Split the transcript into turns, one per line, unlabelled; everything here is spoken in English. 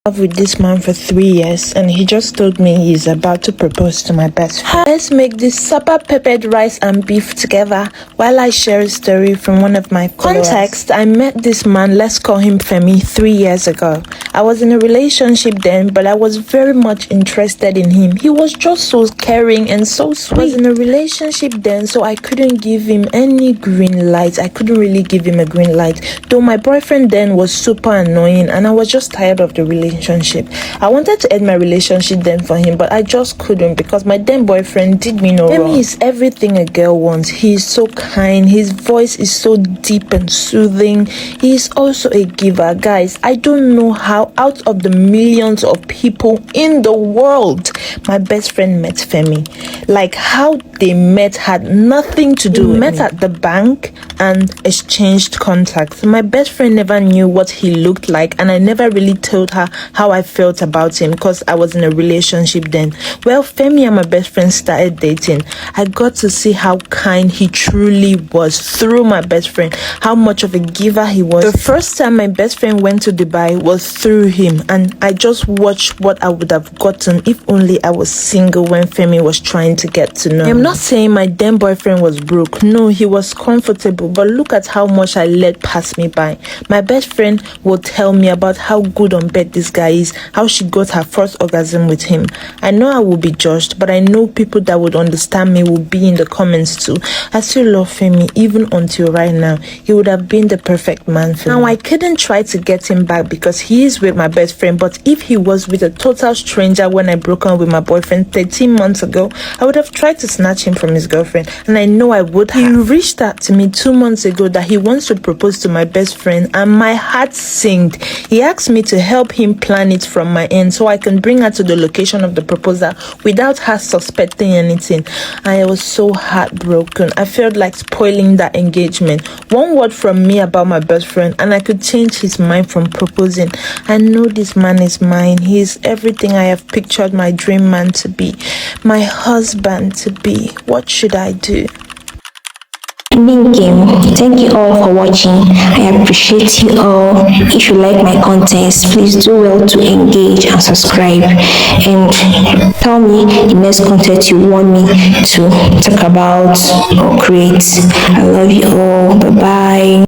With this man for 3 years, and he just told me he's about to propose to my best friend. Let's make this super peppered rice and beef together while I share a story from one of my followers. Context: I met this man, let's call him Femi, 3 years ago. I was in a relationship then, but I was very much interested in him. He was just so caring and so sweet. I was in a relationship then, so I couldn't give him any green light. I couldn't really give him a green light, though my boyfriend then was super annoying and I was just tired of the relationship. I wanted to end my relationship then for him, but I just couldn't because my then boyfriend did me no wrong. Femi is everything a girl wants. He is so kind, his voice is so deep and soothing. He is also a giver. Guys, I don't know how out of the millions of people in the world my best friend met Femi. Like, how they met had nothing to do with me. We met at the bank and exchanged contacts. My best friend never knew what he looked like, and I never really told her how I felt about him because I was in a relationship then. Well, Femi and my best friend started dating. I got to see how kind he truly was through my best friend, how much of a giver he was. The first time my best friend went to Dubai was through him, and I just watched what I would have gotten if only I was single when Femi was trying to get to know me. I'm not saying my then boyfriend was broke. No, he was comfortable, but look at how much I let pass me by. My best friend will tell me about how good on bed this guy is, how she got her first orgasm with him. I know I will be judged, but I know people that would understand me will be in the comments too. I still love Femi even until right now. He would have been the perfect man for me. Now, I couldn't try to get him back because he is with my best friend, but if he was with a total stranger when I broke up with my boyfriend 13 months ago, I would have tried to snatch him from his girlfriend, and I know I would have. He reached out to me 2 months ago that he wants to propose to my best friend, and my heart sank. He asked me to help him plan it from my end so I can bring her to the location of the proposal without her suspecting anything. I was so heartbroken. I felt like spoiling that engagement. One word from me about my best friend and I could change his mind from proposing. I know this man is mine. He is everything I have pictured my dream man to be, my husband to be. What should I do?
Thank you all for watching. I appreciate you all. If you like my contents, please do well to engage and subscribe, and tell me the next content you want me to talk about or create. I love you all. Bye bye.